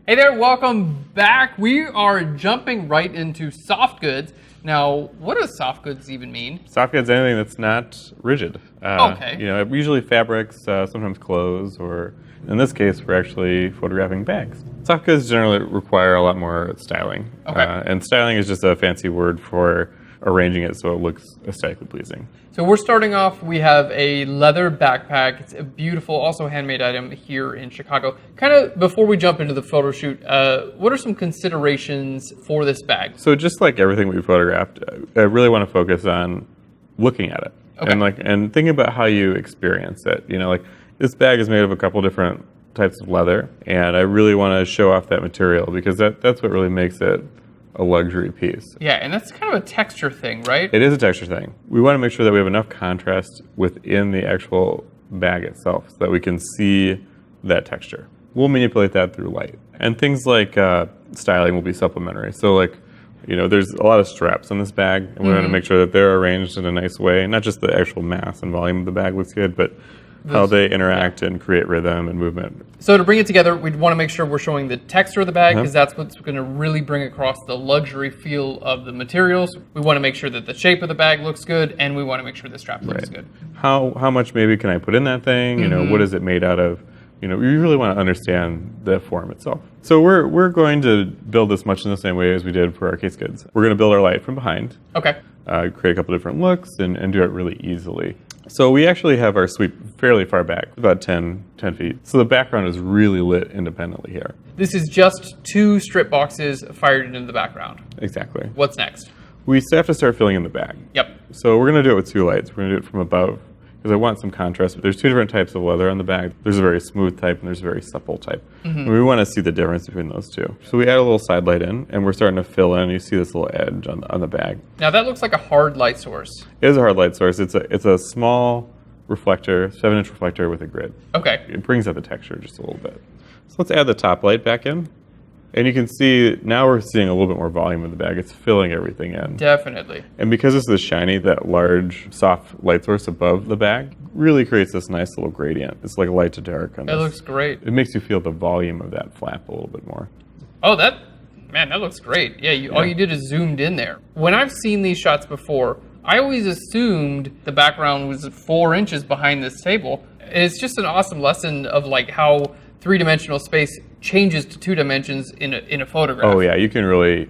Hey there, welcome back. We are jumping right into soft goods. Now, what does soft goods even mean? Soft goods, anything that's not rigid. Okay. Usually fabrics, sometimes clothes, or in this case, we're actually photographing bags. Soft goods generally require a lot more styling. Okay. And styling is just a fancy word for arranging it so it looks aesthetically pleasing. So we're starting off, we have a leather backpack. It's a beautiful, also handmade item here in Chicago. Kind of before we jump into the photo shoot, what are some considerations for this bag? So just like everything we photographed, I really want to focus on looking at it. Okay. And thinking about how you experience it. This bag is made of a couple different types of leather, and I really want to show off that material because that's what really makes it a luxury piece. Yeah, and that's kind of a texture thing, right? It is a texture thing. We want to make sure that we have enough contrast within the actual bag itself so that we can see that texture. We'll manipulate that through light. And things like styling will be supplementary. So there's a lot of straps on this bag, and we want to make sure that they're arranged in a nice way. Not just the actual mass and volume of the bag looks good, but how they interact and create rhythm and movement. So to bring it together, we'd want to make sure we're showing the texture of the bag because that's what's going to really bring across the luxury feel of the materials. We want to make sure that the shape of the bag looks good, and we want to make sure the strap looks good. How much maybe can I put in that thing? What is it made out of? We really want to understand the form itself. So we're going to build this much in the same way as we did for our case goods. We're going to build our light from behind. Okay. Create a couple different looks and do it really easily. So we actually have our sweep fairly far back, about 10 feet. So the background is really lit independently here. This is just two strip boxes fired into the background. Exactly. What's next? We still have to start filling in the bag. Yep. So we're going to do it with two lights. We're going to do it from above because I want some contrast. There's two different types of leather on the bag. There's a very smooth type and there's a very supple type. And we want to see the difference between those two. So we add a little side light in, and we're starting to fill in. You see this little edge on the bag. Now that looks like a hard light source. It is a hard light source. It's a small reflector, 7-inch reflector with a grid. Okay. It brings out the texture just a little bit. So let's add the top light back in. And you can see, now we're seeing a little bit more volume in the bag. It's filling everything in. Definitely. And because this is shiny, that large, soft light source above the bag really creates this nice little gradient. It's like light to dark on this. It looks great. It makes you feel the volume of that flap a little bit more. Oh, that looks great. Yeah, all you did is zoomed in there. When I've seen these shots before, I always assumed the background was 4 inches behind this table. It's just an awesome lesson of how three-dimensional space changes to 2 dimensions in a photograph. Oh yeah, you can really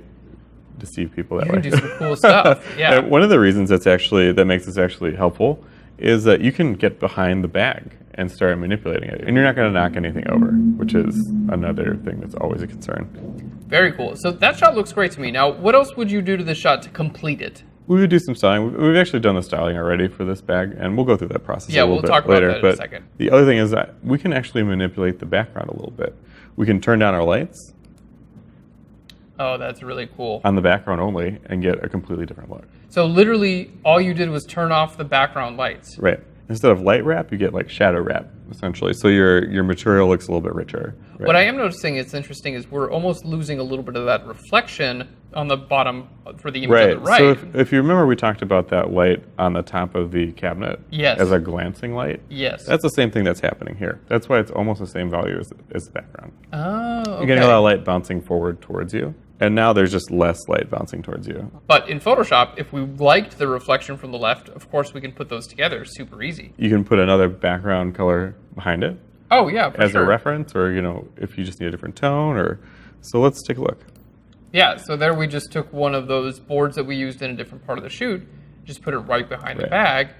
deceive people that way. You can do some cool stuff. Yeah. One of the reasons that makes this actually helpful is that you can get behind the bag and start manipulating it, and you're not going to knock anything over, which is another thing that's always a concern. Very cool. So that shot looks great to me. Now, what else would you do to this shot to complete it? We would do some styling. We've actually done the styling already for this bag, and we'll go through that process a little bit later. Yeah, we'll talk about that in a second. The other thing is that we can actually manipulate the background a little bit. We can turn down our lights Oh, that's really cool. on the background only and get a completely different look. So literally, all you did was turn off the background lights. Right. Instead of light wrap, you get shadow wrap, essentially. So your material looks a little bit richer. Right? What I am noticing it's interesting is we're almost losing a little bit of that reflection on the bottom for the image on the right. So if you remember, we talked about that light on the top of the cabinet Yes. as a glancing light. Yes. That's the same thing that's happening here. That's why it's almost the same value as the background. Oh, okay. You're getting a lot of light bouncing forward towards you. And now there's just less light bouncing towards you. But in Photoshop, if we liked the reflection from the left, of course we can put those together super easy. You can put another background color behind it Oh, yeah, for as sure. a reference, or if you just need a different tone. So let's take a look. Yeah, so there we just took one of those boards that we used in a different part of the shoot, just put it right behind the bag.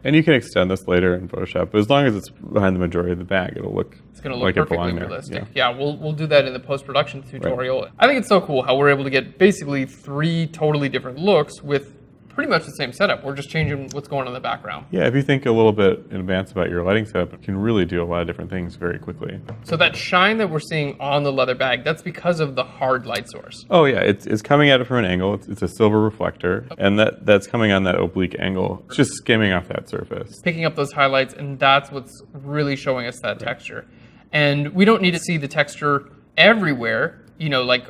And you can extend this later in Photoshop, but as long as it's behind the majority of the bag, it'll look It's going to look like it perfectly belonged there. realistic. Yeah, we'll do that in the post-production tutorial. I think it's so cool how we're able to get basically 3 totally different looks with pretty much the same setup. We're just changing what's going on in the background. Yeah, if you think a little bit in advance about your lighting setup, you can really do a lot of different things very quickly. So that shine that we're seeing on the leather bag, that's because of the hard light source. Oh yeah, it's coming at it from an angle. It's a silver reflector, and that's coming on that oblique angle. It's just skimming off that surface. Picking up those highlights, and that's what's really showing us that texture. And we don't need to see the texture everywhere.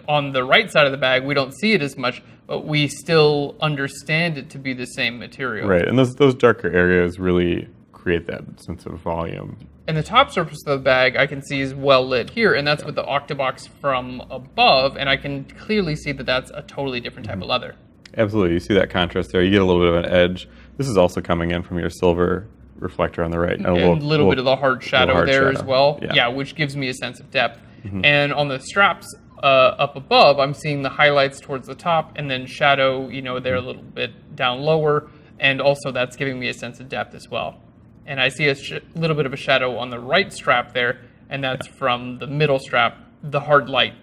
On the right side of the bag, we don't see it as much, but we still understand it to be the same material. Right, and those darker areas really create that sense of volume And the top surface of the bag I can see is well lit here, and that's with the Octobox from above, and I can clearly see that that's a totally different type of leather. Absolutely. You see that contrast there. You get a little bit of an edge. This is also coming in from your silver reflector on the right. And a little bit of the hard shadow there as well. Yeah, which gives me a sense of depth. And on the straps up above, I'm seeing the highlights towards the top, and then shadow, they're a little bit down lower, and also that's giving me a sense of depth as well. And I see a little bit of a shadow on the right strap there, and that's from the middle strap. The hard light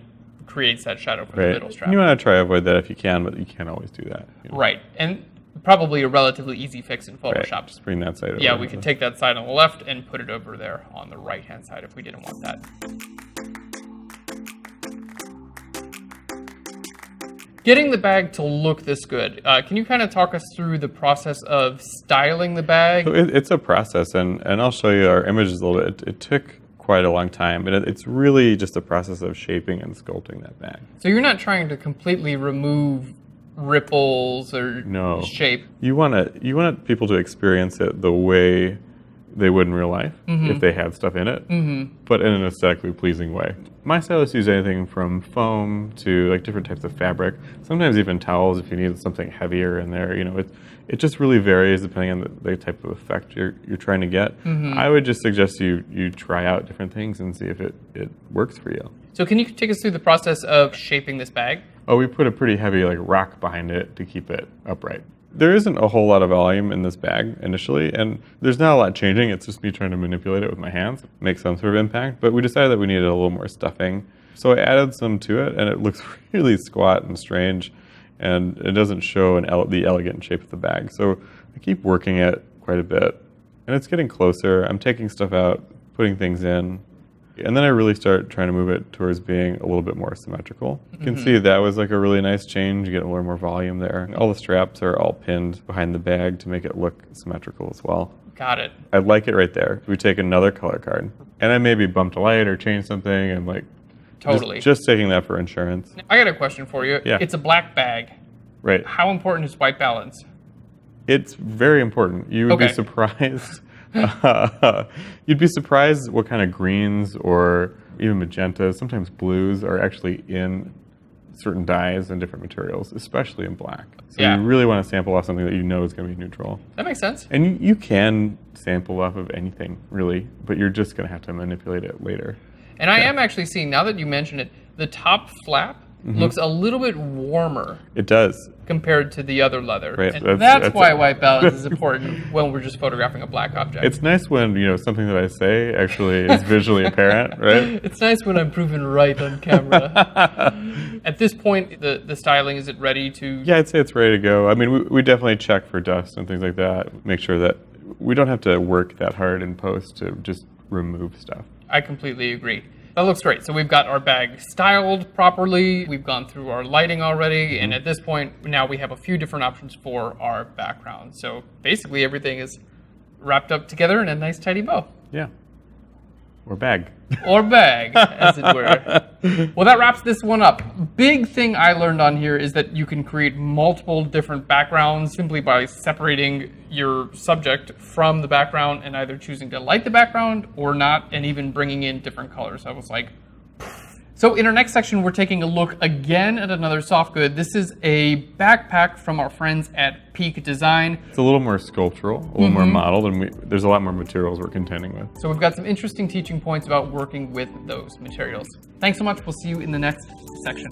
creates that shadow from the middle strap. You want to try to avoid that if you can, but you can't always do that. Right. And probably a relatively easy fix in Photoshop. Right. Just bring that side over. Yeah, we could take that side on the left and put it over there on the right-hand side if we didn't want that. Getting the bag to look this good, can you kind of talk us through the process of styling the bag? So it's a process, and I'll show you our images a little bit. It took quite a long time, but it's really just a process of shaping and sculpting that bag. So you're not trying to completely remove ripples or shape. You want people to experience it the way they would in real life if they had stuff in it, but in an aesthetically pleasing way. My stylists use anything from foam to like different types of fabric, sometimes even towels if you need something heavier in there. It just really varies depending on the type of effect you're trying to get. I would just suggest you try out different things and see if it works for you. So can you take us through the process of shaping this bag? Oh, we put a pretty heavy rock behind it to keep it upright. There isn't a whole lot of volume in this bag initially, and there's not a lot changing. It's just me trying to manipulate it with my hands, make some sort of impact. But we decided that we needed a little more stuffing. So I added some to it, and it looks really squat and strange, and it doesn't show the elegant shape of the bag. So I keep working it quite a bit, and it's getting closer. I'm taking stuff out, putting things in, and then I really start trying to move it towards being a little bit more symmetrical. You can see that was a really nice change. You get a little more volume there. All the straps are all pinned behind the bag to make it look symmetrical as well. Got it. I like it right there. We take another color card, and I maybe bumped a light or changed something, and totally. Just taking that for insurance. I got a question for you. Yeah. It's a black bag. Right. How important is white balance? It's very important. You would be surprised. You'd be surprised what kind of greens or even magentas, sometimes blues, are actually in certain dyes and different materials, especially in black. So you really want to sample off something that you know is going to be neutral. That makes sense. And you can sample off of anything, really, but you're just going to have to manipulate it later. And I am actually seeing, now that you mention it, the top flap looks a little bit warmer. It does. Compared to the other leather. Right. And that's why white balance is important when we're just photographing a black object. It's nice when, something that I say actually is visually apparent, right? It's nice when I'm proven right on camera. At this point, the styling, is it ready to... Yeah, I'd say it's ready to go. I mean, we definitely check for dust and things like that. Make sure that we don't have to work that hard in post to just remove stuff. I completely agree. That looks great. So we've got our bag styled properly. We've gone through our lighting already. And at this point, now we have a few different options for our background. So basically everything is wrapped up together in a nice tidy bow. Yeah. Or bag. Or bag, as it were. Well, that wraps this one up. Big thing I learned on here is that you can create multiple different backgrounds simply by separating your subject from the background and either choosing to light the background or not, and even bringing in different colors. I was like... So in our next section, we're taking a look again at another soft good. This is a backpack from our friends at Peak Design. It's a little more sculptural, a little more modeled, and there's a lot more materials we're contending with. So we've got some interesting teaching points about working with those materials. Thanks so much. We'll see you in the next section.